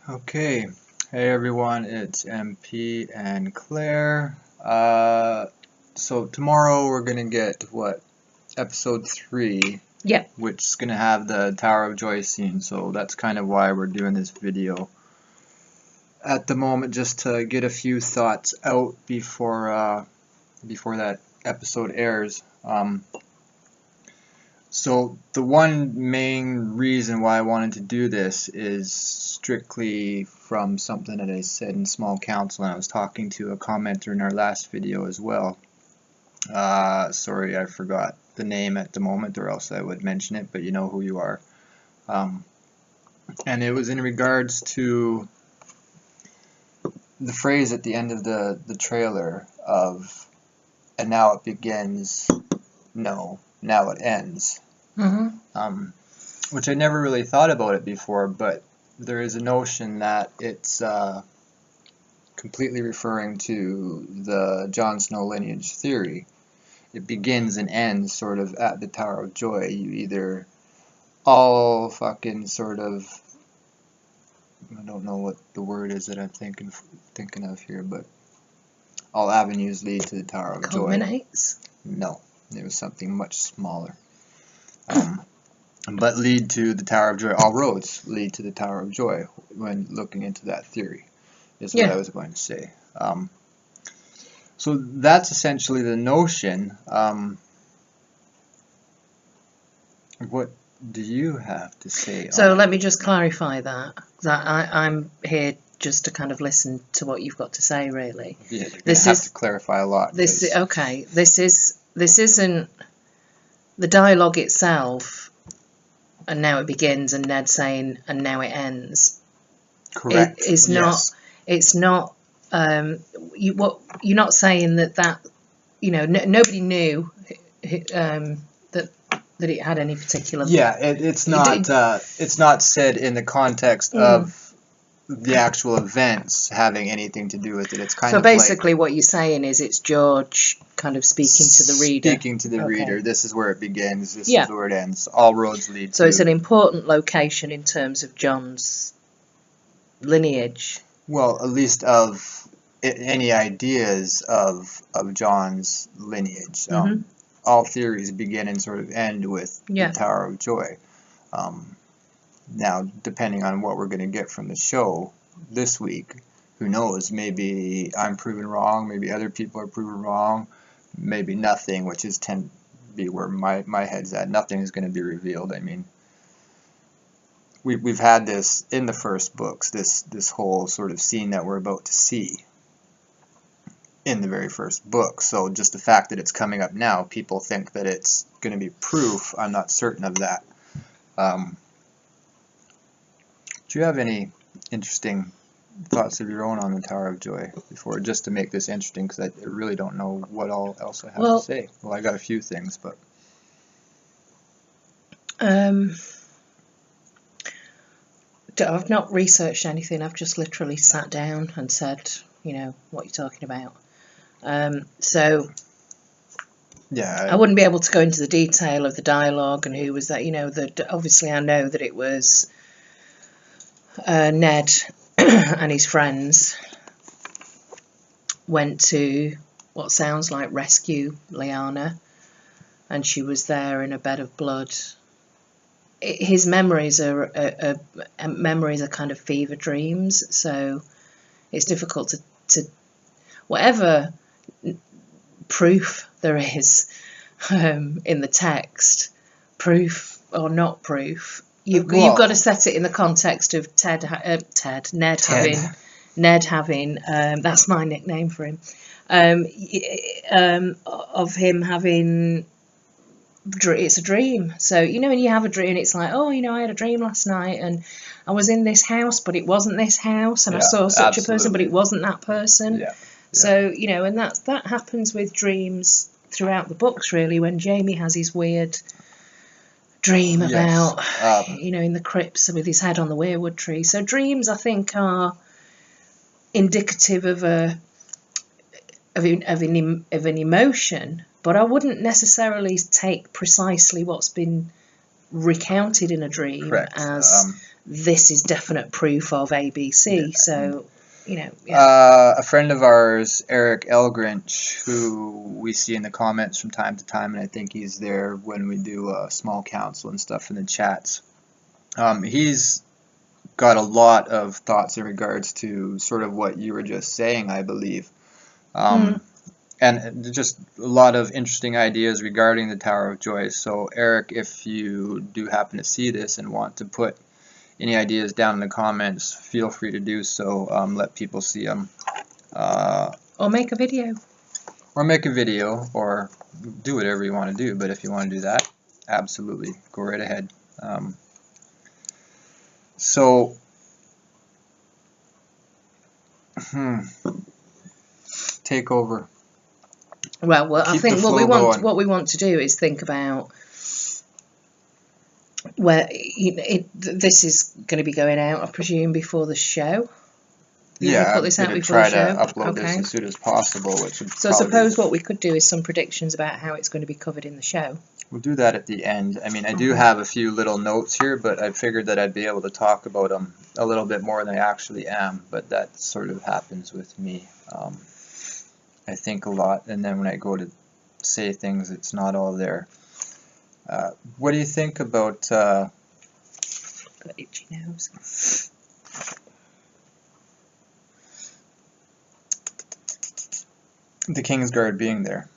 Okay, hey everyone, it's MP and Claire. So tomorrow we're gonna get episode 3, Yep. which is gonna have the Tower of Joy scene. So that's kind of why we're doing this video at the moment, just to get a few thoughts out before that episode airs. So the one main reason why I wanted to do this is strictly from something that I said in small council, and I was talking to a commenter in our last video as well. Sorry, I forgot the name at the moment, or else I would mention it, but you know who you are. And it was in regards to the phrase at the end of the trailer of, and now it begins, no, now it ends. Which I never really thought about it before, but there is a notion that it's completely referring to the Jon Snow lineage theory. It begins and ends sort of at the Tower of Joy. You either all fucking sort of, I don't know what the word is that I'm thinking of here, but all avenues lead to the Tower of Joy. Culminates? No, it was something much smaller. But lead to the Tower of Joy. All roads lead to the Tower of Joy when looking into that theory, is what I was going to say. So that's essentially the notion. What do you have to say? So let me just clarify that. I'm here just to kind of listen to what you've got to say, really. Yeah, you're going to have to clarify a lot. This isn't the dialogue itself. And now it begins, and Ned saying, and now it ends. Correct. It's not. Yes. It's not. You're not saying that nobody knew that it had any particular. Yeah, it's not. It's not said in the context of the actual events having anything to do with it. It's kind of. So basically, what you're saying is it's George kind of speaking to the reader. Speaking to the reader. This is where it begins. This is where it ends. All roads lead to. So it's an important location in terms of John's lineage. Well, at least of any ideas of John's lineage. All theories begin and sort of end with the Tower of Joy. Now, depending on what we're going to get from the show this week, who knows? Maybe I'm proven wrong. Maybe other people are proven wrong. Maybe nothing, which is tend to be where my head's at. Nothing is going to be revealed. I mean, we've had this in the first books. This whole sort of scene that we're about to see in the very first book. So just the fact that it's coming up now, people think that it's going to be proof. I'm not certain of that. Do you have any interesting thoughts of your own on the Tower of Joy before, just to make this interesting, because I really don't know what else I have to say. Well, I got a few things, but I've not researched anything. I've just literally sat down and said, what you're talking about. So yeah, I wouldn't be able to go into the detail of the dialogue and who was that. Obviously I know that it was Ned and his friends went to what sounds like rescue Lyanna, and she was there in a bed of blood. His memories are kind of fever dreams, so it's difficult to whatever proof there is in the text, proof or not proof. You've got to set it in the context of Ned having that's my nickname for him, of him having, it's a dream. So when you have a dream, it's like, I had a dream last night and I was in this house, but it wasn't this house, and I saw such a person, but it wasn't that person. So and that happens with dreams throughout the books, really, when Jamie has his weird dream about in the crypts with his head on the weirwood tree. So dreams, I think, are indicative of an emotion, but I wouldn't necessarily take precisely what's been recounted in a dream as this is definite proof of ABC. So, you know. Yeah. A friend of ours, R+L J, who we see in the comments from time to time, and I think he's there when we do small council and stuff in the chats. He's got a lot of thoughts in regards to sort of what you were just saying, I believe. And just a lot of interesting ideas regarding the Tower of Joy. So Eric, if you do happen to see this and want to put any ideas down in the comments, feel free to do so. Let people see them. Or make a video. Or make a video, or do whatever you want to do. But if you want to do that, absolutely, go right ahead. Take over. Well, I think what we want to do is think about where this is going to be going out, I presume, before the show. Yeah, put this out before try the show. To upload this as soon as possible. So I suppose what we could do is some predictions about how it's going to be covered in the show. We'll do that at the end. I mean, I do have a few little notes here, but I figured that I'd be able to talk about them a little bit more than I actually am. But that sort of happens with me. I think a lot, and then when I go to say things, it's not all there. What do you think about... Got itchy nose. The Kingsguard being there?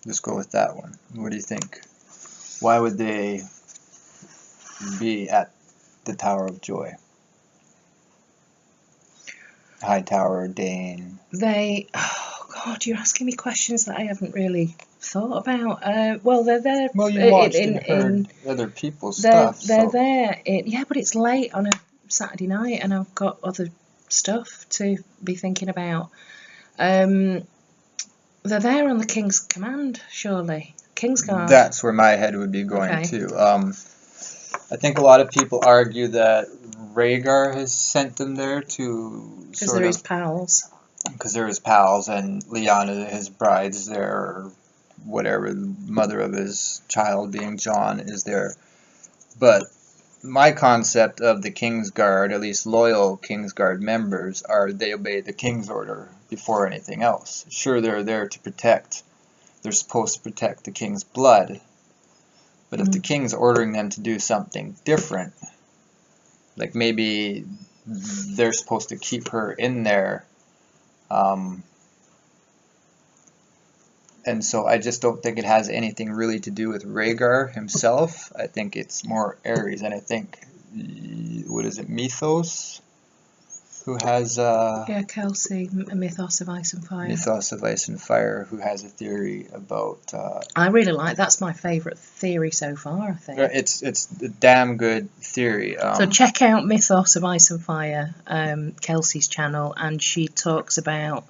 Just go with that one. What do you think? Why would they be at the Tower of Joy? High Tower, Dane. Oh God, you're asking me questions that I haven't really thought about. Well, they're there. Well, you watched and heard other people's stuff. They're there. Yeah, but it's late on a Saturday night, and I've got other stuff to be thinking about. They're there on the King's command, surely. Kingsguard. That's where my head would be going to. I think a lot of people argue that Rhaegar has sent them there to... Because they're his pals. Because they're his pals, and Lyanna, his bride's there, or whatever, the mother of his child being Jon, is there. But my concept of the Kingsguard, at least loyal Kingsguard members, are they obey the King's order before anything else. Sure, they're there to protect. They're supposed to protect the King's blood. But if the King's ordering them to do something different, like maybe they're supposed to keep her in there, and so I just don't think it has anything really to do with Rhaegar himself. I think it's more Ares, and I think, what is it, Mythos? Who has... Kelsey, Mythos of Ice and Fire. Mythos of Ice and Fire, who has a theory about... I really like... That's my favourite theory so far, I think. It's a damn good theory. So check out Mythos of Ice and Fire, Kelsey's channel, and she talks about...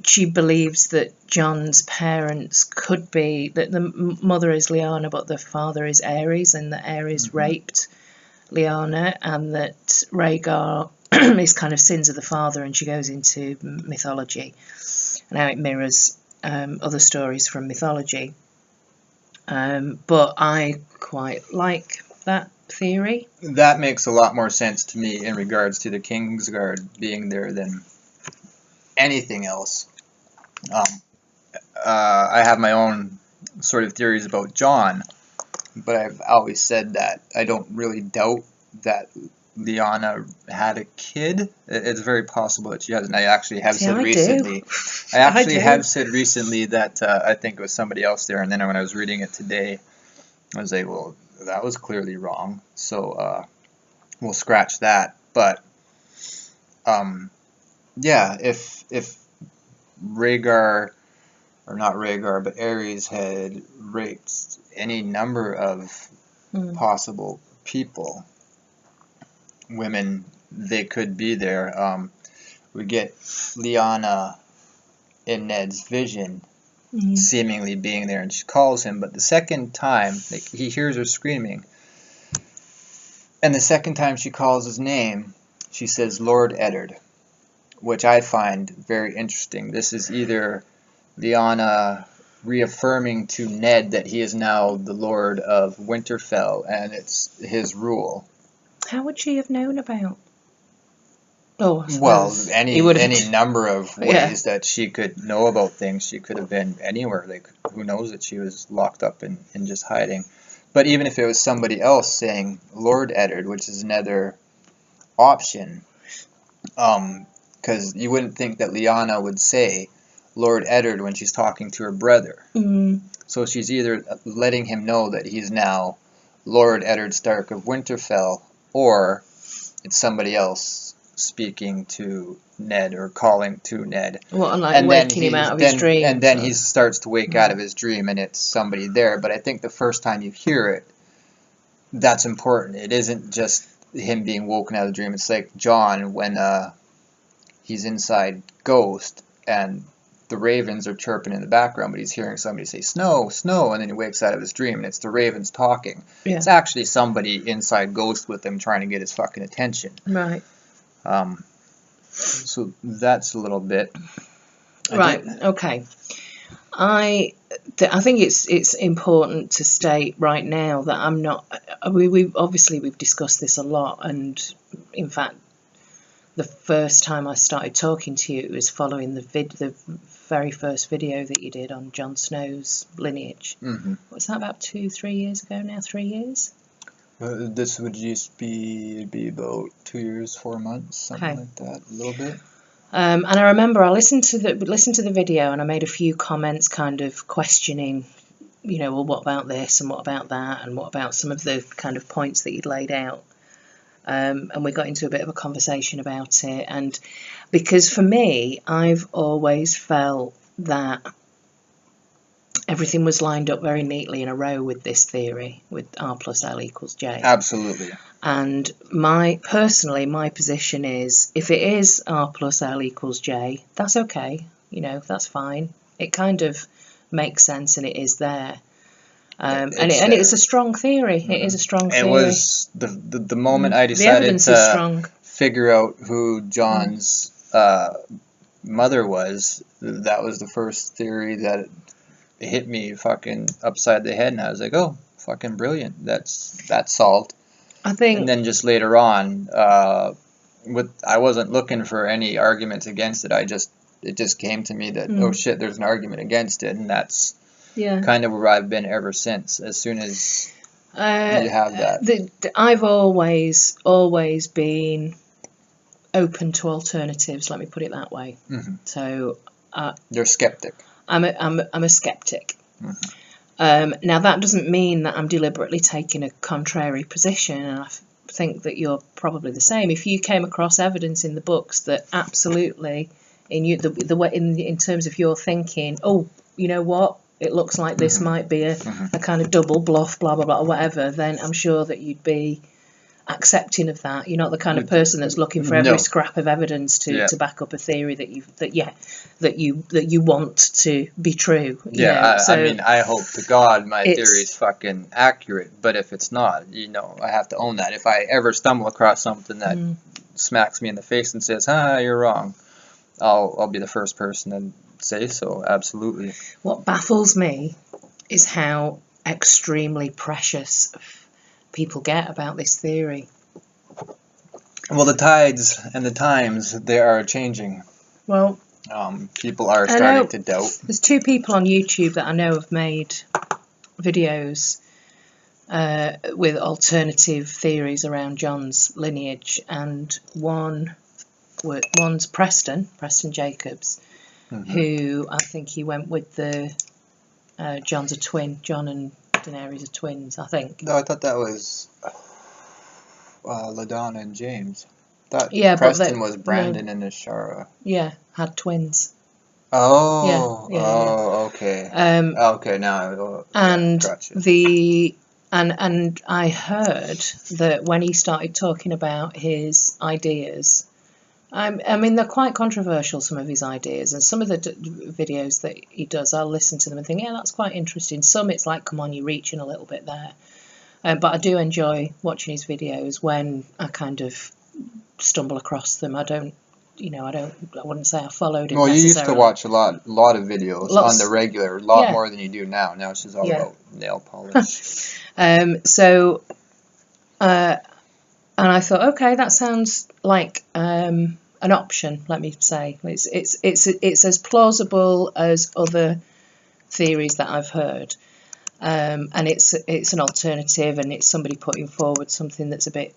she believes that Jon's parents could be... That the mother is Lyanna, but the father is Ares, and that Ares raped Lyanna, and that Rhaegar is kind of sins of the father, and she goes into mythology and how it mirrors other stories from mythology. But I quite like that theory. That makes a lot more sense to me in regards to the Kingsguard being there than anything else. I have my own sort of theories about Jon, but I've always said that I don't really doubt that Lyanna had a kid. It's very possible that she hasn't. I actually have said recently. I actually have said recently that I think it was somebody else there, and then when I was reading it today, I was like, well, that was clearly wrong. So we'll scratch that. But yeah, if Rhaegar, or not Rhaegar, but Ares had raped any number of possible people, women, they could be there. We get Lyanna in Ned's vision seemingly being there, and she calls him, but the second time, like, he hears her screaming, and the second time she calls his name, she says, Lord Eddard, which I find very interesting. This is either Lyanna reaffirming to Ned that he is now the Lord of Winterfell and it's his rule. How would she have known about? Oh, well, any number of ways that she could know about things. She could have been anywhere. Like, who knows that she was locked up and just hiding. But even if it was somebody else saying Lord Eddard, which is another option, because you wouldn't think that Lyanna would say Lord Eddard when she's talking to her brother. Mm. So she's either letting him know that he's now Lord Eddard Stark of Winterfell, or it's somebody else speaking to Ned or calling to Ned. Well, and like waking him out of his dream. And then he starts to wake out of his dream and it's somebody there. But I think the first time you hear it, that's important. It isn't just him being woken out of the dream. It's like Jon when he's inside Ghost and the ravens are chirping in the background, but he's hearing somebody say, "Snow, snow," and then he wakes out of his dream, and it's the ravens talking. Yeah. It's actually somebody inside Ghost with him trying to get his fucking attention. Right. So that's a little bit... Right, okay. I think it's important to state right now that I'm not... We've discussed this a lot, and in fact, the first time I started talking to you, it was following the very first video that you did on Jon Snow's lineage. Mm-hmm. What's that, about 2-3 years ago now? 3 years? This would just be about 2 years, 4 months, something like that, a little bit. And I remember I listened to the video and I made a few comments, kind of questioning, well, what about this and what about that and what about some of the kind of points that you'd laid out. And we got into a bit of a conversation about it. And because for me, I've always felt that everything was lined up very neatly in a row with this theory, with R+L = J. Absolutely. And my position is, if it is R+L = J, that's okay. That's fine. It kind of makes sense and it is there. And it's a strong theory. It is a strong theory. It was the moment I decided to figure out who Jon's mother was. That was the first theory that hit me fucking upside the head, and I was like, "Oh, fucking brilliant! That's solved." I think. And then just later on, I wasn't looking for any arguments against it. It just came to me that oh shit, there's an argument against it, and that's. Yeah. Kind of where I've been ever since. As soon as you have that, I've always been open to alternatives. Let me put it that way. Mm-hmm. So you're a skeptic. I'm a skeptic. Mm-hmm. Now that doesn't mean that I'm deliberately taking a contrary position, and I think that you're probably the same. If you came across evidence in the books that absolutely, the way in terms of your thinking, oh, you know what? It looks like this might be a kind of double bluff, blah, blah, blah, or whatever, then I'm sure that you'd be accepting of that. You're not the kind of person that's looking for every scrap of evidence to back up a theory that you want to be true. I mean, I hope to God my theory is fucking accurate, but if it's not, I have to own that. If I ever stumble across something that smacks me in the face and says, you're wrong, I'll be the first person to say so, absolutely. What baffles me is how extremely precious people get about this theory. Well, the tides and the times, they are changing. Well, people are starting to doubt. There's 2 people on YouTube that I know have made videos with alternative theories around Jon's lineage, and one's Preston Jacobs. Mm-hmm. Who I think he went with the Jon's a twin. Jon and Daenerys are twins, I think. No, I thought that was LaDonna and James. Preston was Brandon and Ashara. Yeah, had twins. Oh, okay. Okay, now gotcha. And I heard that when he started talking about his ideas. I mean, they're quite controversial, some of his ideas, and some of the videos that he does, I'll listen to them and think, yeah, that's quite interesting. Some it's like, come on, you're reaching a little bit there. But I do enjoy watching his videos when I kind of stumble across them. I don't I wouldn't say I followed it Well, you used to necessarily. watch a lot of videos on the regular, a lot more than you do now. Now it's just all about nail polish. And I thought, okay, that sounds like an option. Let me say, it's as plausible as other theories that I've heard, and it's an alternative, and it's somebody putting forward something that's a bit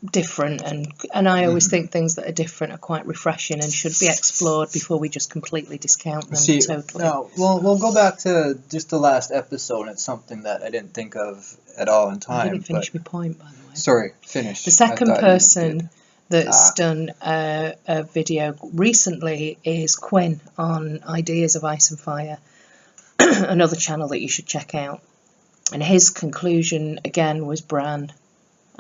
different, and I always think things that are different are quite refreshing and should be explored before we just completely discount them totally. No, we'll go back to just the last episode, and it's something that I didn't think of at all in time. I didn't finish my point, by the way. Sorry, finish. The second person that's done a video recently is Quinn on Ideas of Ice and Fire, another channel that you should check out. And his conclusion, again, was Bran.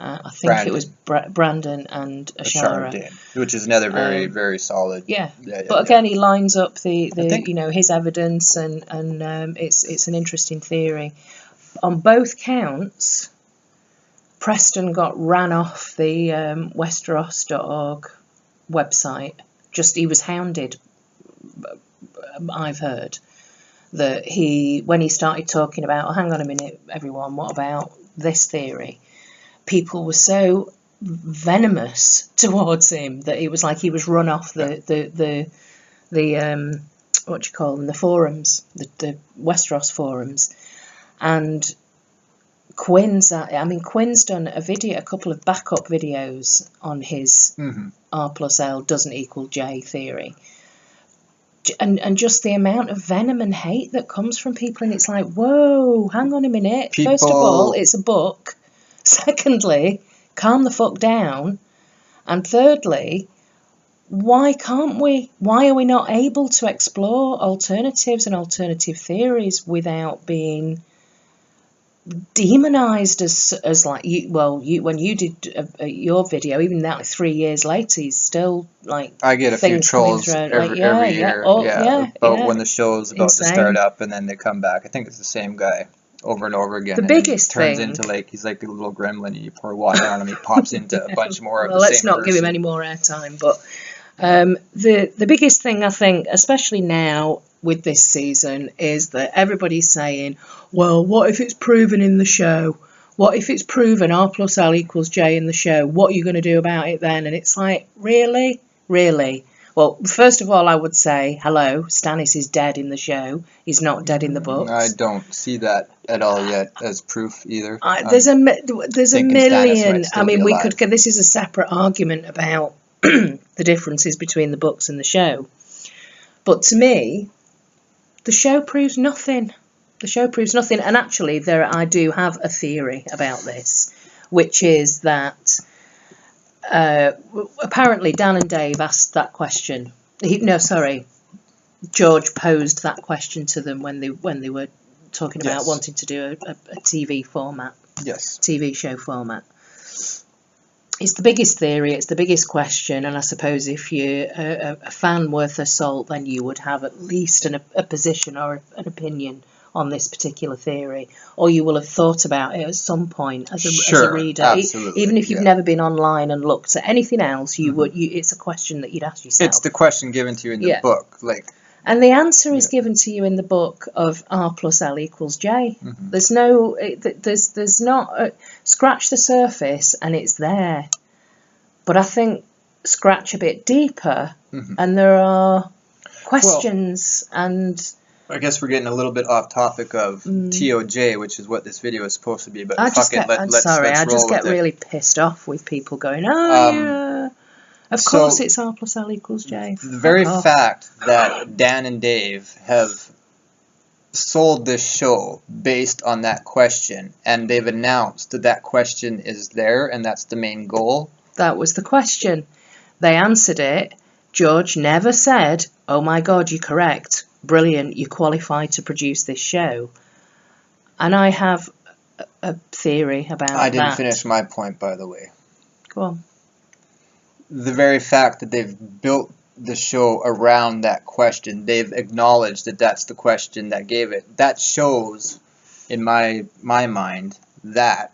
I think it was Brandon and Ashara. Which is another very, very solid. But again, he lines up the his evidence, and it's an interesting theory. On both counts, Preston got ran off the Westeros.org website. He was hounded. I've heard that when he started talking about, oh, hang on a minute, everyone, what about this theory? People were so venomous towards him that it was like he was run off the what do you call them, the forums, the Westeros forums. And Quinn's done a couple of backup videos on his R+L doesn't equal J theory. And just the amount of venom and hate that comes from people, and it's like, whoa, hang on a minute. First of all, it's a book. Secondly, calm the fuck down. And thirdly, why can't we? Why are we not able to explore alternatives and alternative theories without being demonized as like when you did your video, even that 3 years later, he's still like, I get a few trolls every year about when the show's about to start up, and then they come back. I think it's the same guy over and over again. The biggest thing turns into he's like a little gremlin, and you pour water on him, he pops into a bunch more of the same let's not give him any more airtime. But the biggest thing, I think, especially now with this season, is that everybody's saying, well, what if it's proven in the show? What if it's proven R+L equals J in the show? What are you going to do about it then? And it's like, really? Well, first of all, I would say, hello, Stannis is dead in the show. He's not dead in the books. I don't see that at all yet as proof either. There's a million. I mean, we could. This is a separate argument about the differences between the books and the show. But to me, the show proves nothing. The show proves nothing. And actually, I do have a theory about this, which is that apparently Dan and Dave asked that question. George posed that question to them when they were talking about wanting to do a TV format. Yes. TV show format. It's the biggest theory, it's the biggest question, and I suppose if you're a fan worth a salt, then you would have at least a position or an opinion on this particular theory, or you will have thought about it at some point as a reader. Absolutely, even if you've never been online and looked at anything else, it's a question that you'd ask yourself. It's the question given to you in the book, and the answer is given to you in the book of R+L equals J. There's no, there's not, scratch the surface and it's there. But I think scratch a bit deeper and there are questions and... I guess we're getting a little bit off topic of TOJ, which is what this video is supposed to be, but I just get really pissed off with people going, of course it's R+L equals J. The very fact that Dan and Dave have sold this show based on that question, and they've announced that question is there, and that's the main goal. That was the question. They answered it. George never said, oh my God, you're correct. Brilliant, you qualified to produce this show. And I have a theory about that. I didn't finish my point, by the way. Go on. The very fact that they've built the show around that question, they've acknowledged that that's the question that gave it. That shows, in my mind, that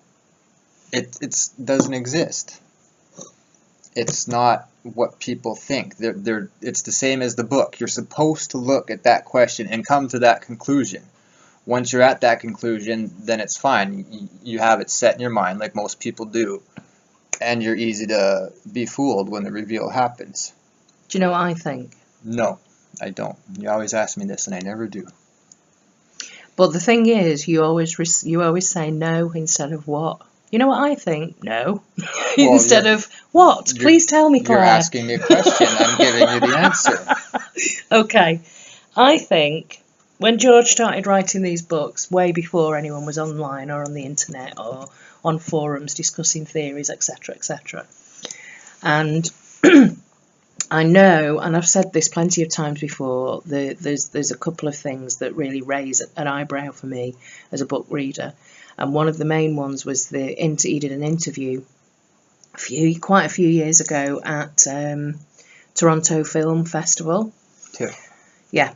it doesn't exist. it's not what people think. It's the same as the book. You're supposed to look at that question and come to that conclusion. Once you're at that conclusion, then it's fine. You have it set in your mind, like most people do, and you're easy to be fooled when the reveal happens. Do you know what I think? No, I don't. You always ask me this, and I never do. But the thing is, you always say no instead of what. You know what I think? No. Well, instead of what? Please tell me, Claire. You're asking me a question. I'm giving you the answer. Okay. I think when George started writing these books, way before anyone was online or on the internet or on forums discussing theories, etc., etc., and I know, and I've said this plenty of times before, there's a couple of things that really raise an eyebrow for me as a book reader. And one of the main ones was he did an interview quite a few years ago at Toronto Film Festival. Yeah.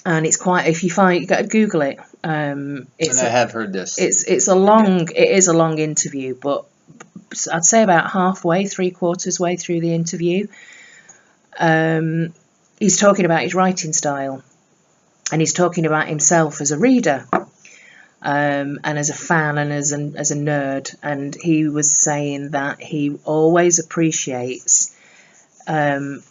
And it's quite, if you find, you got to Google it. And I have heard this. It is a long interview, but I'd say about halfway, 3/4 way through the interview, he's talking about his writing style, and he's talking about himself as a reader, and as a fan, and as a nerd. And he was saying that he always appreciates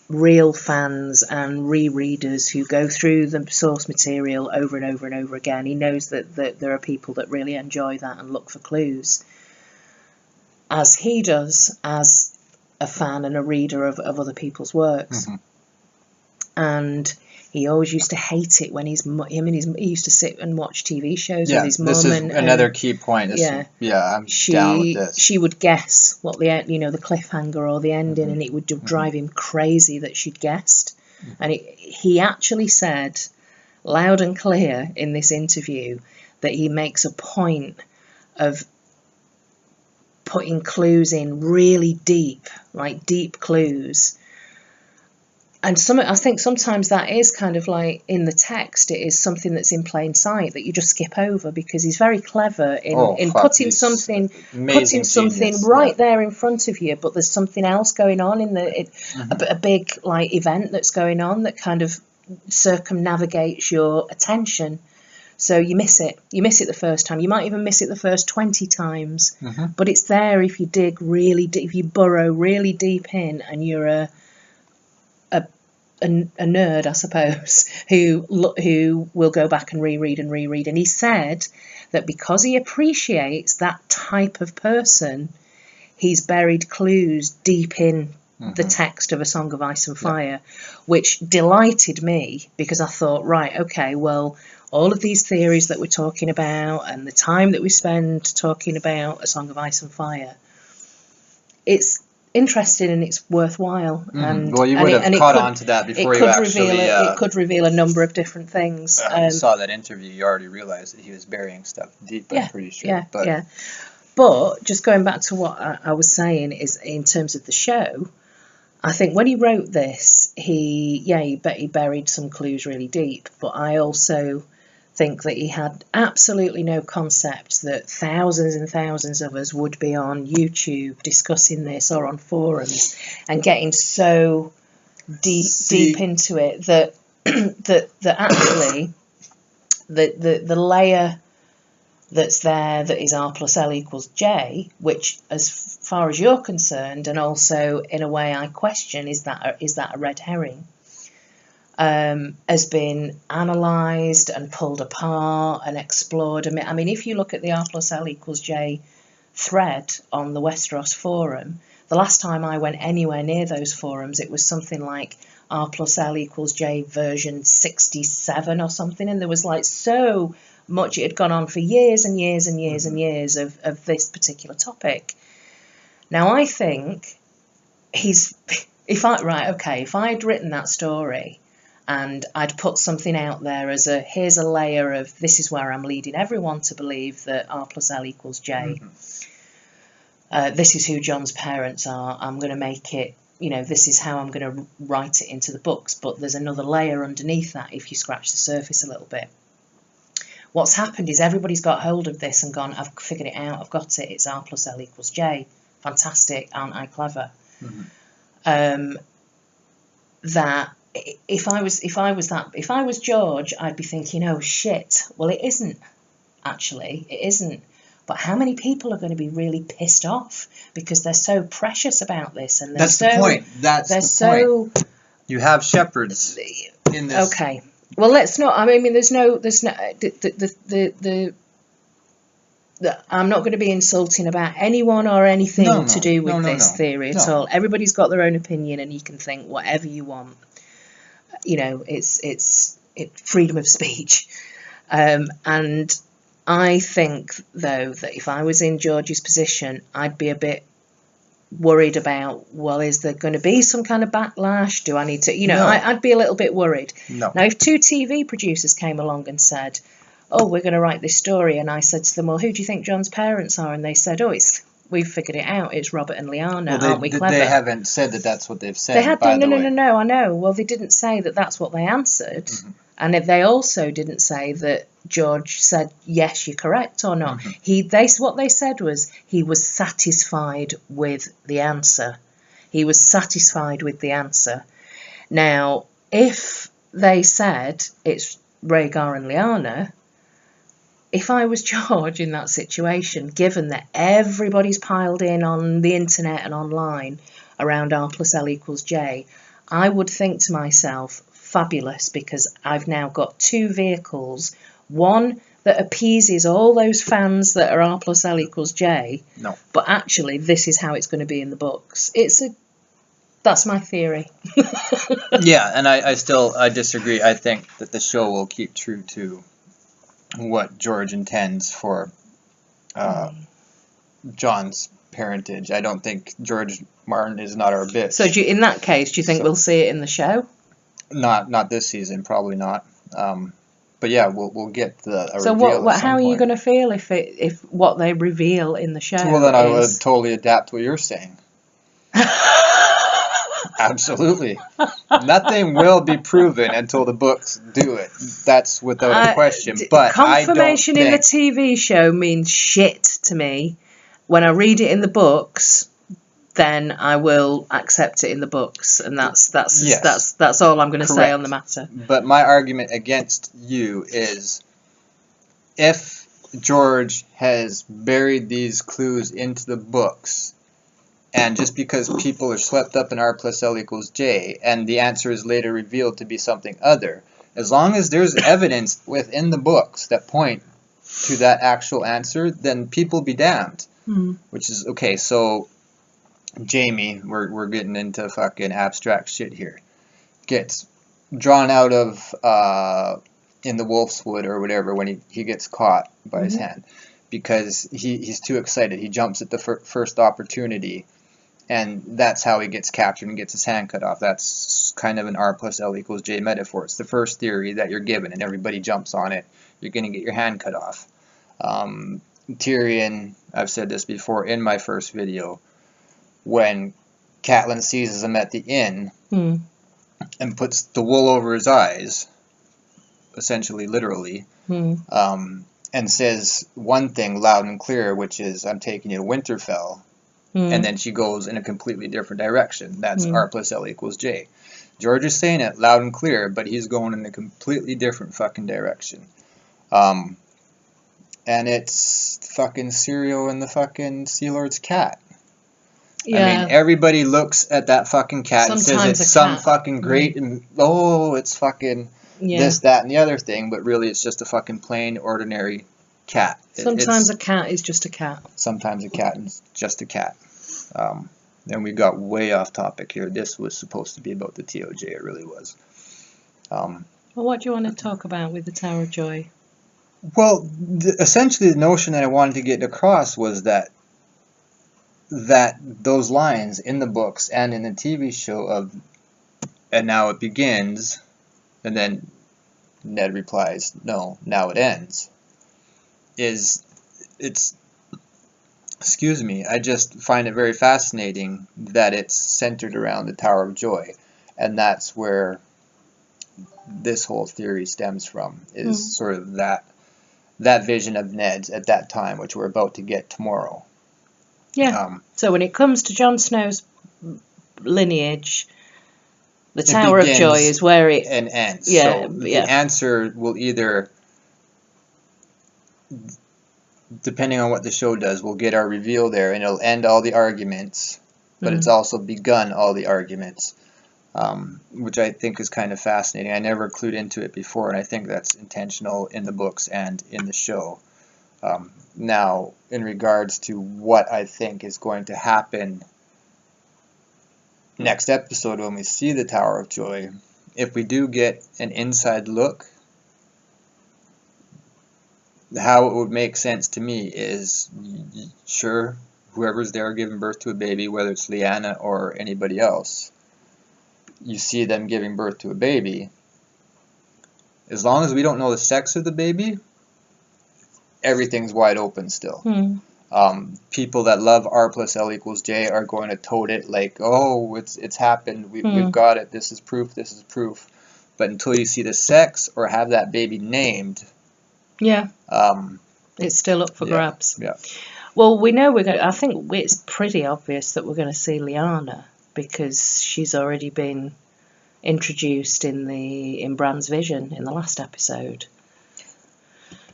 real fans and rereaders who go through the source material over and over and over again. He knows that there are people that really enjoy that and look for clues, as he does as a fan and a reader of other people's works. Mm-hmm. And he always used to hate it when he used to sit and watch TV shows with his mum. This is another key point. I'm down with this. She would guess what the cliffhanger or the ending, mm-hmm. and it would drive him crazy that she'd guessed. Mm-hmm. And he actually said loud and clear in this interview that he makes a point of putting clues in really deep, like deep clues. And I think sometimes that is kind of like in the text, it is something that's in plain sight that you just skip over, because he's very clever in putting something right there in front of you, but there's something else going on a big like event that's going on that kind of circumnavigates your attention. So you miss it. You miss it the first time. You might even miss it the first 20 times. Mm-hmm. But it's there if you dig really deep, if you burrow really deep in, and you're a nerd, I suppose, who will go back and reread. And he said that because he appreciates that type of person, he's buried clues deep in mm-hmm. the text of A Song of Ice and Fire, which delighted me, because I thought, right, okay, well, all of these theories that we're talking about and the time that we spend talking about A Song of Ice and Fire, it's interesting and it's worthwhile. Mm-hmm. And well, you would have caught on to that before you actually... it could reveal a number of different things. You saw that interview, you already realised that he was burying stuff deep, I'm pretty sure. But just going back to what I was saying, is in terms of the show, I think when he wrote this, he buried some clues really deep, but I also think that he had absolutely no concept that thousands and thousands of us would be on YouTube discussing this, or on forums, and getting so deep into it that actually the layer that's there, that is R+L = J, which, as far as you're concerned, and also in a way I question, is that a red herring? Has been analysed and pulled apart and explored. I mean, if you look at the R+L = J thread on the Westeros forum, the last time I went anywhere near those forums, it was something like R+L = J version 67 or something, and there was like so much, it had gone on for years and years and years and years of this particular topic. Now, I think if I'd written that story, and I'd put something out there as here's a layer of, this is where I'm leading everyone to believe that R+L = J. Mm-hmm. This is who Jon's parents are. I'm going to make it, this is how I'm going to write it into the books. But there's another layer underneath that if you scratch the surface a little bit. What's happened is everybody's got hold of this and gone, I've figured it out, I've got it, it's R+L = J. Fantastic, aren't I clever? That if I was George, I'd be thinking, oh shit, well it isn't, actually, it isn't. But how many people are going to be really pissed off because they're so precious about this, and that's the point. That's the point. You have shepherds in this. Okay. Well, let's not. I mean, there's no. I'm not going to be insulting about anyone or anything to do with this theory at all. Everybody's got their own opinion, and you can think whatever you want. You know, it's freedom of speech, and I think though that if I was in George's position, I'd be a bit worried about, well, is there going to be some kind of backlash? Do I need to, I'd be a little bit worried. No. Now, if two TV producers came along and said, oh, we're going to write this story, and I said to them, well, who do you think John's parents are? And they said, oh, we've figured it out, it's Robert and Liana, aren't we clever? They haven't said that that's what they've said. They had, no, I know. Well, they didn't say that that's what they answered. Mm-hmm. And if they also didn't say that George said, yes, you're correct or not. Mm-hmm. What they said was he was satisfied with the answer. He was satisfied with the answer. Now, if they said it's Rhaegar and Liana, if I was George in that situation, given that everybody's piled in on the internet and online around R+L J, I would think to myself, fabulous, because I've now got two vehicles, one that appeases all those fans that are R+L J, but actually this is how it's going to be in the books. That's my theory. Yeah, and I disagree. I think that the show will keep true to what George intends for John's parentage. I don't think George Martin is not our bitch. So in that case, do you think we'll see it in the show? Not this season, probably not. But yeah, we'll get the so reveal. So how are you going to feel if what they reveal in the show? Well, then I would totally adapt what you're saying. Absolutely. Nothing will be proven until the books do it. That's without a question. But confirmation in the TV show means shit to me. When I read it in the books, then I will accept it in the books, and that's all I'm going to say on the matter. But my argument against you is, if George has buried these clues into the books, and just because people are swept up in R+L J, and the answer is later revealed to be something other, as long as there's evidence within the books that point to that actual answer, then people be damned. Which is, okay, so Jamie, we're getting into fucking abstract shit here, gets drawn out of in the Wolf's Wood or whatever when he gets caught by his hand, because he's too excited. He jumps at the first opportunity, and that's how he gets captured and gets his hand cut off. That's kind of an R+L J metaphor. It's the first theory that you're given, and everybody jumps on it. You're going to get your hand cut off. Tyrion, I've said this before in my first video, when Catelyn seizes him at the inn and puts the wool over his eyes, essentially, literally, and says one thing loud and clear, which is, I'm taking you to Winterfell, and then she goes in a completely different direction. That's R+L J. George is saying it loud and clear, but he's going in a completely different fucking direction. And it's fucking Syrio and the fucking Sea Lord's cat. Yeah. I mean, everybody looks at that fucking cat and says it's some fucking great, and it's fucking this, that, and the other thing, but really it's just a fucking plain, ordinary cat. Sometimes a cat is just a cat. Sometimes a cat is just a cat. And we got way off topic here. This was supposed to be about the TOJ, it really was. Well, what do you want to talk about with the Tower of Joy? Well, essentially the notion that I wanted to get across was that those lines in the books and in the TV show of, and now it begins, and then Ned replies, no, now it ends, excuse me, I just find it very fascinating that it's centered around the Tower of Joy, and that's where this whole theory stems from, is sort of that vision of Ned's at that time, which we're about to get tomorrow. Yeah. So when it comes to Jon Snow's lineage, the Tower of Joy is where it and ends. Yeah, so the answer will either, depending on what the show does, we'll get our reveal there, and it'll end all the arguments, but it's also begun all the arguments, which I think is kind of fascinating. I never clued into it before, and I think that's intentional in the books and in the show. Now, in regards to what I think is going to happen next episode when we see the Tower of Joy, if we do get an inside look, how it would make sense to me is, sure, whoever's there giving birth to a baby, whether it's Lyanna or anybody else, you see them giving birth to a baby. As long as we don't know the sex of the baby, everything's wide open still. People that love R+L = J are going to tote it like, oh, it's happened, we've got it, this is proof, this is proof. But until you see the sex or have that baby named, it's still up for grabs. Yeah. Well, we know I think it's pretty obvious that we're going to see Lyanna, because she's already been introduced in Bran's vision in the last episode.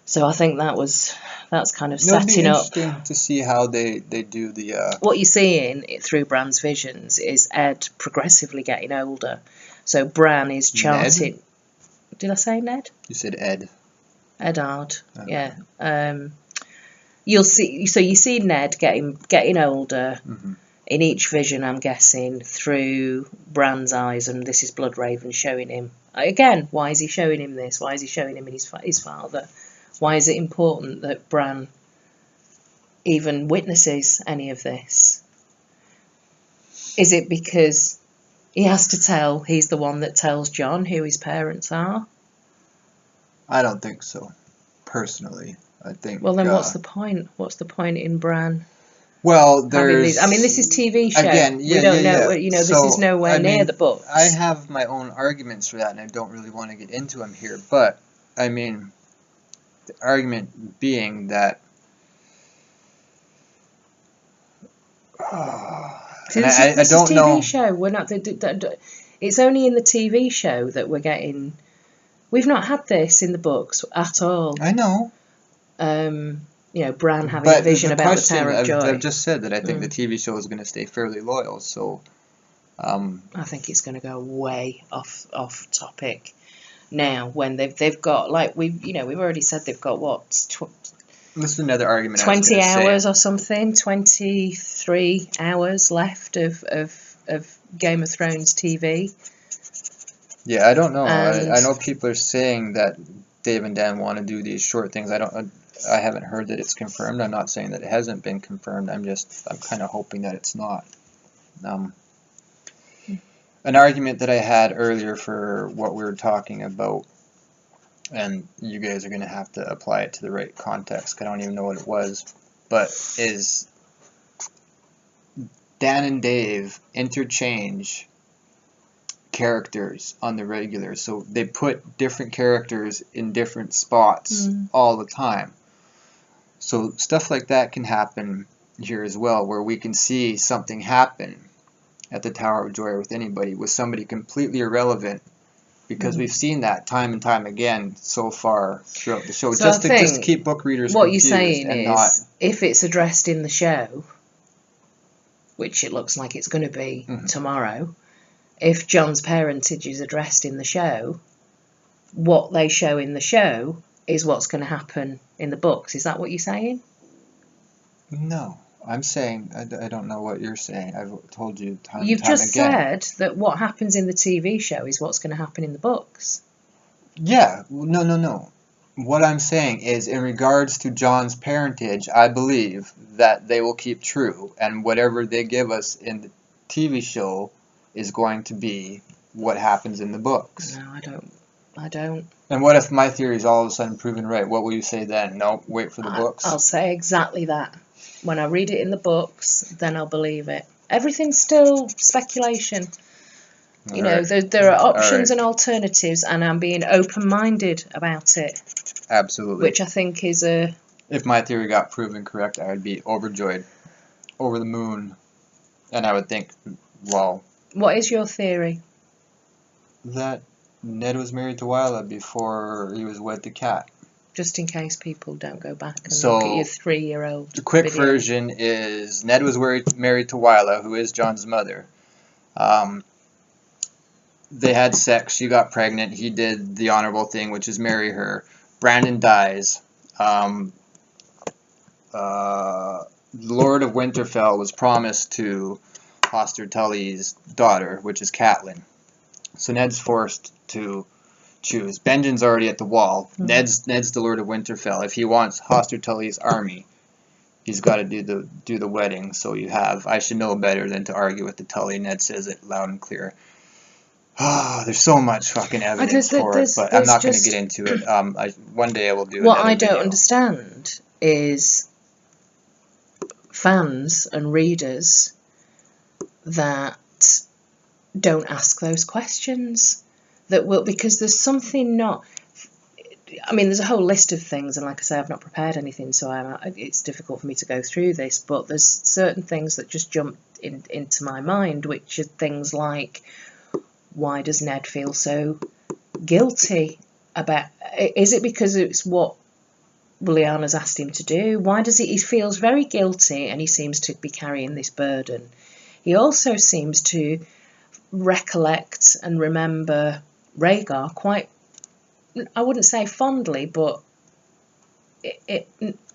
So I think that's kind of setting up. It'll be interesting to see how they do the. What you're seeing through Bran's visions is Ed progressively getting older. So Bran is charting. Ned? Did I say Ned? You said Ed. Eddard, yeah. You'll see. So you see Ned getting older in each vision. I'm guessing through Bran's eyes, and this is Bloodraven showing him again. Why is he showing him this? Why is he showing him his father? Why is it important that Bran even witnesses any of this? Is it because he has to tell? He's the one that tells Jon who his parents are. I don't think so, personally. I think. Well, then what's the point? What's the point in Bran? Well, there's. I mean, this is TV show. Again, we don't know. You know, this is nowhere near the books. I have my own arguments for that, and I don't really want to get into them here. But I mean, the argument being that. This is TV show. We're not. It's only in the TV show that we're getting. We've not had this in the books at all. I know. You know, Bran having a vision about the Tower of Joy. I've just said that I think the TV show is going to stay fairly loyal. So, I think it's going to go way off topic. Now, when they've got, like, we've already said they've got what? This is another argument. 20 hours or something. 23 hours left of Game of Thrones TV. Yeah, I don't know. I know people are saying that Dave and Dan want to do these short things. I haven't heard that it's confirmed. I'm not saying that it hasn't been confirmed. I'm kind of hoping that it's not. An argument that I had earlier for what we were talking about, and you guys are going to have to apply it to the right context. I don't even know what it was, but is Dan and Dave interchange characters on the regular, so they put different characters in different spots all the time. So stuff like that can happen here as well, where we can see something happen at the Tower of Joy with anybody, with somebody completely irrelevant, because we've seen that time and time again so far throughout the show, so just to keep book readers what confused. You're saying is, if it's addressed in the show, which it looks like it's going to be tomorrow, if Jon's parentage is addressed in the show, what they show in the show is what's going to happen in the books. Is that what you're saying? No, I'm saying I don't know what you're saying. I've told you time and time again. You've just said that what happens in the TV show is what's going to happen in the books. Yeah, no. What I'm saying is, in regards to Jon's parentage, I believe that they will keep true, and whatever they give us in the TV show is going to be what happens in the books. No, I don't. And what if my theory is all of a sudden proven right? What will you say then? No, wait for the books? I'll say exactly that. When I read it in the books, then I'll believe it. Everything's still speculation. You know, there are options and alternatives, and I'm being open-minded about it. Absolutely. Which I think is a... If my theory got proven correct, I would be overjoyed, over the moon, and I would think, well, What is your theory? That Ned was married to Wyla before he was wed to Cat. Just in case people don't go back and look at your 3-year-old The quick video. version is Ned was married to Wyla, who is Jon's mother. They had sex. She got pregnant. He did the honorable thing, which is marry her. Brandon dies. Lord of Winterfell was promised to Hoster Tully's daughter, which is Catelyn. So Ned's forced to choose. Benjen's already at the wall. Mm-hmm. Ned's the Lord of Winterfell. If he wants Hoster Tully's army, he's got to do the wedding. So you have, I should know better than to argue with the Tully. Ned says it loud and clear. There's so much fucking evidence for it, but I'm not going to get into it. One day I will do. What I don't understand is fans and readers that don't ask those questions. Because there's something not. I mean, there's a whole list of things, and like I say, I've not prepared anything, so it's difficult for me to go through this. But there's certain things that just jump into my mind, which are things like, why does Ned feel so guilty about? Is it because it's what Lyanna's asked him to do? Why does he feels very guilty, and he seems to be carrying this burden? He also seems to recollect and remember Rhaegar quite, I wouldn't say fondly, but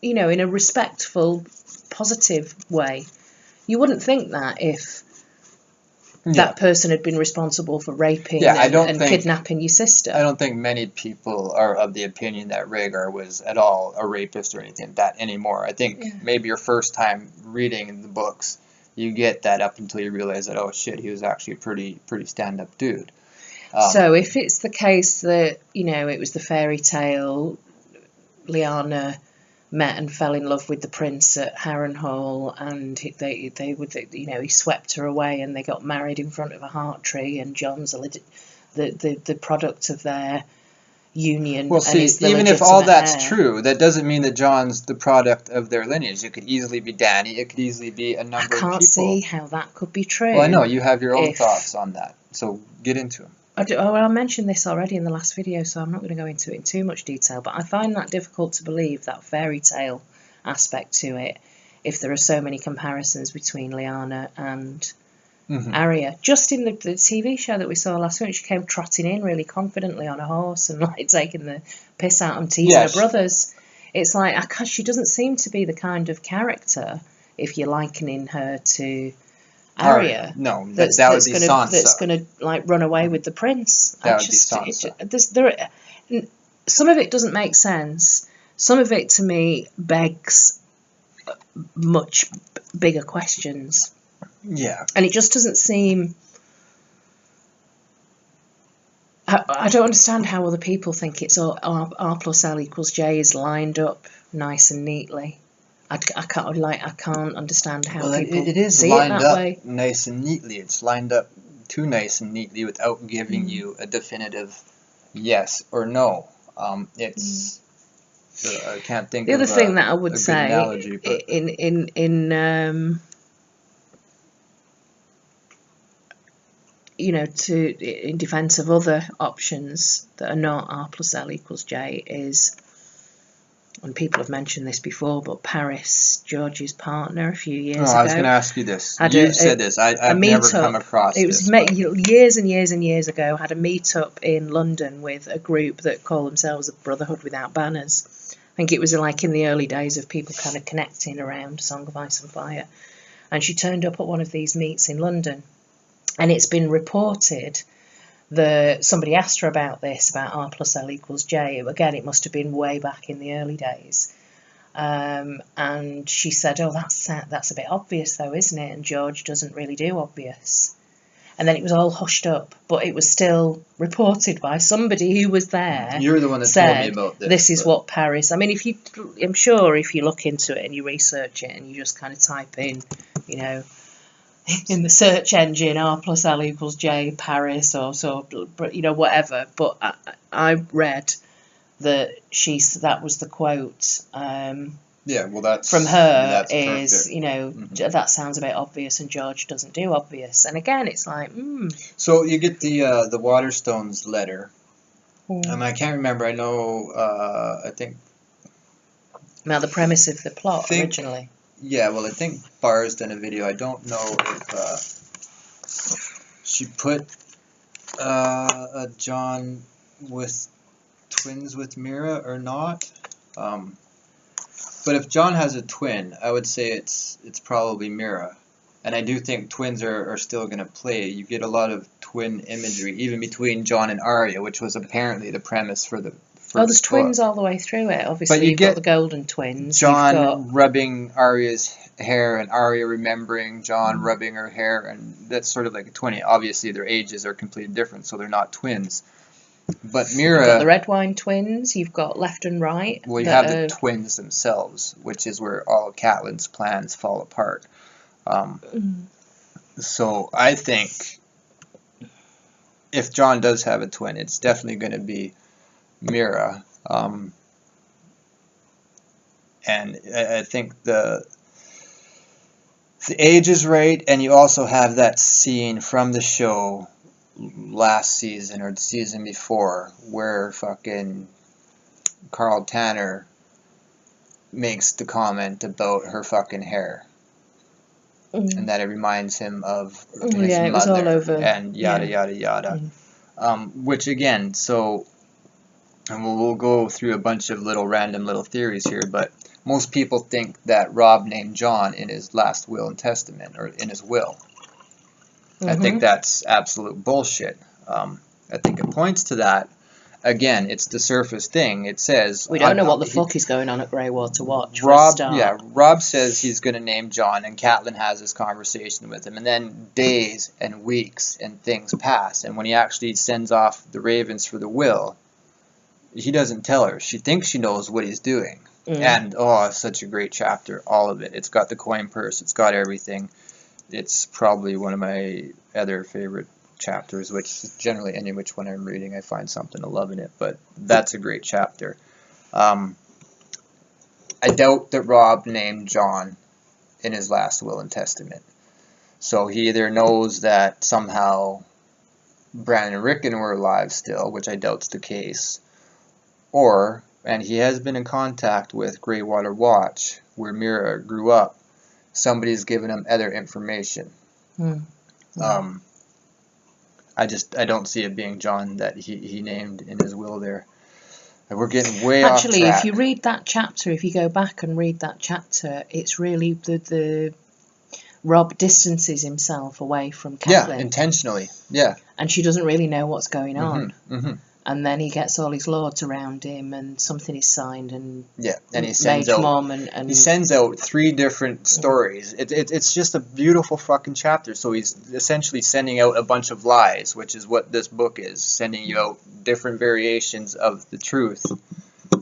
in a respectful, positive way. You wouldn't think that if that person had been responsible for raping and kidnapping your sister. I don't think many people are of the opinion that Rhaegar was at all a rapist or anything like that anymore. I think maybe your first time reading the books, you get that up until you realize that, oh shit, he was actually a pretty stand-up dude. So if it's the case that, it was the fairy tale, Lyanna met and fell in love with the prince at Harrenhal, and he swept her away and they got married in front of a heart tree, and Jon's the product of their union. Well, see, even if all that's true, that doesn't mean that Jon's the product of their lineage. It could easily be Dany. It could easily be a number of people. I can't see how that could be true. Well, I know you have your own thoughts on that, so get into them. I mentioned this already in the last video, so I'm not going to go into it in too much detail, but I find that difficult to believe, that fairy tale aspect to it, if there are so many comparisons between Lyanna and Arya. Just in the TV show that we saw last week, she came trotting in really confidently on a horse and taking the piss out and teasing her brothers. It's like, she doesn't seem to be the kind of character, if you're likening her to Arya, no, that would be Sansa. That's going to run away with the prince. That would be Sansa. Some of it doesn't make sense. Some of it, to me, begs much bigger questions. Yeah. And it just doesn't seem. I don't understand how other people think it's all R+L = J is lined up nice and neatly. I can't understand how people it is see lined it that up way. Nice and neatly. It's lined up too nice and neatly without giving you a definitive yes or no. I can't think. The of other thing that I would say analogy, but in defence of other options that are not R+L = J is. And people have mentioned this before, but Paris, George's partner, a few years ago. I was going to ask you this. You said this. I've never come across this. It was years and years and years ago. Had a meet-up in London with a group that call themselves the Brotherhood Without Banners. I think it was in the early days of people kind of connecting around Song of Ice and Fire. And she turned up at one of these meets in London. And it's been reported somebody asked her about R+L = J. Again, it must have been way back in the early days. And she said, oh, that's a bit obvious though, isn't it? And George doesn't really do obvious. And then it was all hushed up, but it was still reported by somebody who was there. You're the one that told me about this. This is what Paris. I mean, I'm sure if you look into it and you research it and you just kind of type in, in the search engine R+L = J Paris or so, whatever. But I read that that was the quote. Yeah, well, that's from her that's is, perfect. you know, that sounds a bit obvious, and George doesn't do obvious. And again, it's like, So you get the Waterstones letter. I can't remember. I know. I think. Now the premise of the plot originally. Yeah, well, I think Bar's done a video. I don't know if she put a John with twins with Mira or not. But if John has a twin, I would say it's probably Mira. And I do think twins are still going to play. You get a lot of twin imagery, even between John and Arya, which was apparently the premise for the first there's twins all the way through it. Obviously, but you've got the golden twins. John rubbing Arya's hair, and Arya remembering John rubbing her hair, and that's sort of like a twin. Obviously, their ages are completely different, so they're not twins. But Mira... You've got the red wine twins, you've got left and right. Well, you have the twins themselves, which is where all of Catelyn's plans fall apart. So I think if John does have a twin, it's definitely going to be Mira. And I think the age is right, and you also have that scene from the show last season or the season before where fucking Carl Tanner makes the comment about her fucking hair. And that it reminds him of his mother. It was all over. And yada, yada, yada. Which again, so... And we'll go through a bunch of random little theories here, but most people think that Robb named John in his last will and testament, or in his will. I think that's absolute bullshit. I think it points to that. Again, it's the surface thing. It says... We don't know what the fuck is going on at Greywater Watch, Robb says he's going to name John, and Catelyn has this conversation with him, and then days and weeks and things pass, and when he actually sends off the ravens for the will, he doesn't tell her. She thinks she knows what he's doing. And, it's such a great chapter, all of it. It's got the coin purse, it's got everything. It's probably one of my other favorite chapters, which generally any which one I'm reading, I find something to love in it, but that's a great chapter. I doubt that Robb named John in his last will and testament. So he either knows that somehow Bran and Rickon were alive still, which I doubt's the case, or, and he has been in contact with Greywater Watch, where Mira grew up, somebody's given him other information. I don't see it being John that he named in his will there. And we're getting way off track. Actually, if you read that chapter, if you go back and read that chapter, it's really the Robb distances himself away from Catelyn. Yeah, intentionally. Yeah. And she doesn't really know what's going on. And then he gets all his lords around him, and something is signed, and and he sends out he sends out 3 different stories. It's just a beautiful fucking chapter. So he's essentially sending out a bunch of lies, which is what this book is, sending you out different variations of the truth,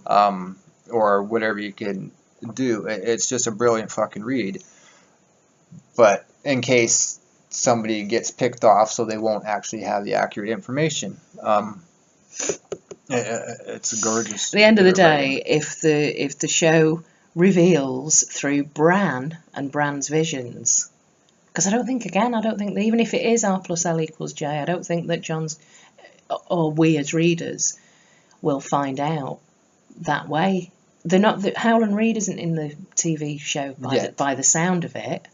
or whatever you can do. It's just a brilliant fucking read. But in case somebody gets picked off, so they won't actually have the accurate information. It's a gorgeous. At the end of the day, if the show reveals through Bran and Bran's visions, because I don't think that even if it is R+L = J, I don't think that John's, or we as readers, will find out that way. They're not. Howland Reed isn't in the TV show by the sound of it.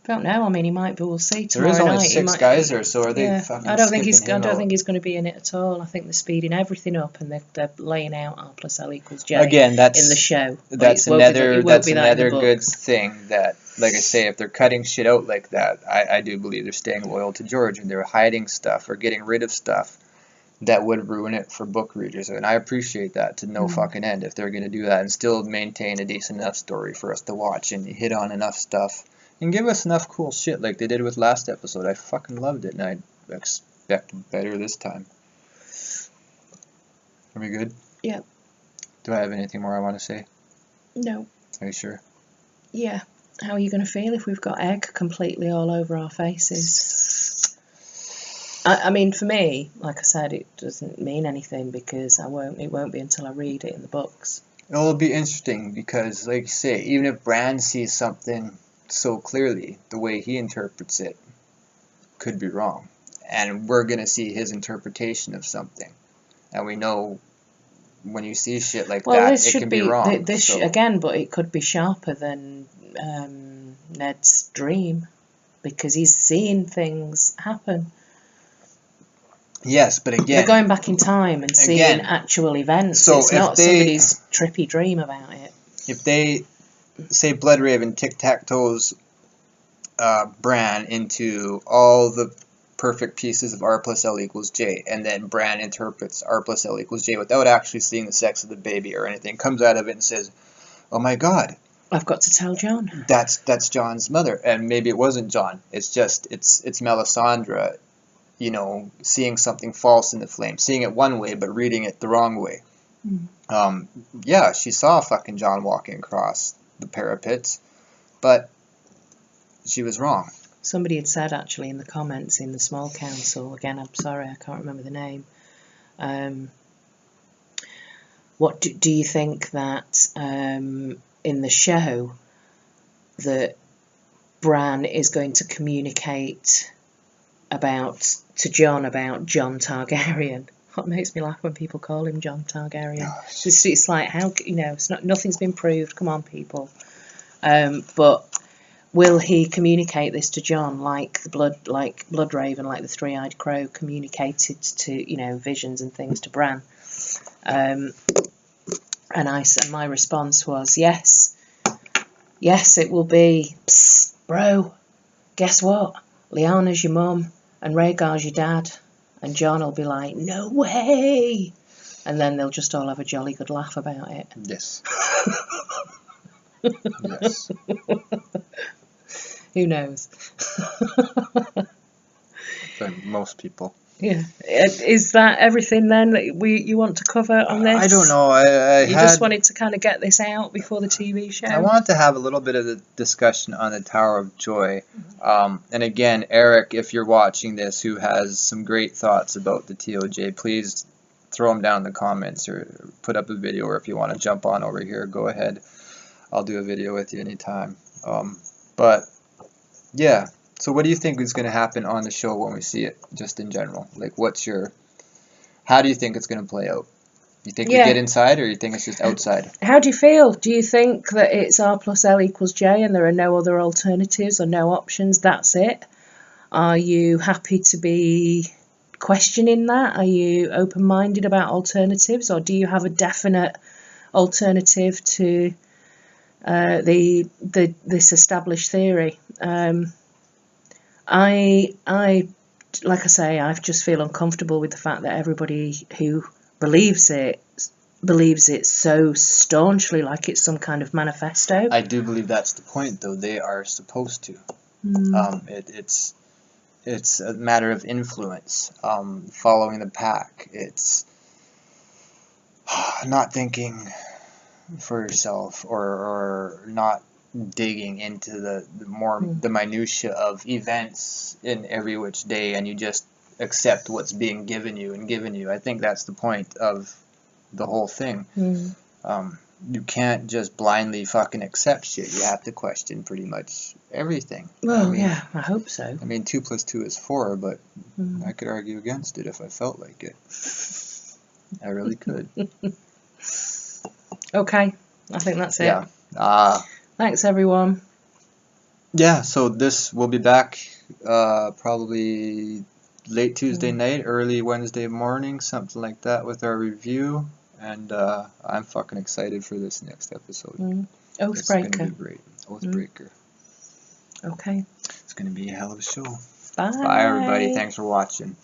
Don't know. I mean, he might, but we'll see tomorrow night. There is only 6 guys there, so are they fucking I don't think he's going to be in it at all. I think they're speeding everything up, and they're laying out R+L = J again. That's in the show. That's another good thing that, like I say, if they're cutting shit out like that, I do believe they're staying loyal to George, and they're hiding stuff or getting rid of stuff that would ruin it for book readers, and I appreciate that to no fucking end if they're going to do that and still maintain a decent enough story for us to watch and hit on enough stuff. And give us enough cool shit like they did with last episode. I fucking loved it, and I expect better this time. Are we good? Yeah. Do I have anything more I want to say? No. Are you sure? Yeah. How are you going to feel if we've got egg completely all over our faces? I mean, for me, like I said, it doesn't mean anything because it won't be until I read it in the books. It'll be interesting because, like you say, even if Bran sees something so clearly, the way he interprets it could be wrong. And we're going to see his interpretation of something. And we know when you see shit like that, it can be wrong. Again, but it could be sharper than Ned's dream, because he's seeing things happen. Yes, but again, they're going back in time and seeing actual events. So it's not somebody's trippy dream about it. If they say Bloodraven tic-tac-toes Bran into all the perfect pieces of R+L = J, and then Bran interprets R+L = J without actually seeing the sex of the baby or anything, comes out of it and says, "Oh my God, I've got to tell Jon. That's Jon's mother," and maybe it wasn't Jon. It's just it's Melisandre, you know, seeing something false in the flame, seeing it one way but reading it the wrong way. Yeah, she saw fucking Jon walking across the parapets, but she was wrong. Somebody had said, actually, in the comments in the small council, again, I'm sorry, I can't remember the name, what do you think that in the show that Bran is going to communicate to Jon about Jon Targaryen? What makes me laugh when people call him Jon Targaryen. It's like, how, you know, nothing's been proved. Come on, people. But will he communicate this to Jon like Bloodraven, like the three-eyed crow communicated to, you know, visions and things to Bran? And my response was yes, it will be. Psst, bro, guess what? Lyanna's your mum and Rhaegar's your dad. And Jon will be like, no way! And then they'll just all have a jolly good laugh about it. Yes. Yes. Who knows? For most people. Yeah. Is that everything then that you want to cover on this? I don't know. You just wanted to kind of get this out before the TV show? I wanted to have a little bit of the discussion on the Tower of Joy. And again, Eric, if you're watching this, who has some great thoughts about the TOJ, please throw them down in the comments or put up a video, or if you want to jump on over here, go ahead. I'll do a video with you anytime. But yeah, so what do you think is going to happen on the show when we see it, just in general? Like, how do you think it's going to play out? You think we get inside, or you think it's just outside? How do you feel? Do you think that it's R+L = J and there are no other alternatives or no options? That's it? Are you happy to be questioning that? Are you open-minded about alternatives, or do you have a definite alternative to this established theory? I like I say, I just feel uncomfortable with the fact that everybody who believes it so staunchly, like it's some kind of manifesto. I do believe that's the point, though. They are supposed to. It's a matter of influence, following the pack. It's not thinking for yourself, or not digging into the minutia of events in every which day, and you just accept what's being given you. I think that's the point of the whole thing. You can't just blindly fucking accept shit. You have to question pretty much everything. Well, yeah, I hope so. I mean, 2 + 2 is 4, but I could argue against it if I felt like it. I really could. Okay, I think that's it. Yeah. Thanks, everyone. Yeah, so this will be back probably late Tuesday night, early Wednesday morning, something like that, with our review. And I'm fucking excited for this next episode. Oathbreaker. It's going to be great. Oathbreaker. Okay. It's going to be a hell of a show. Bye. Bye, everybody. Thanks for watching.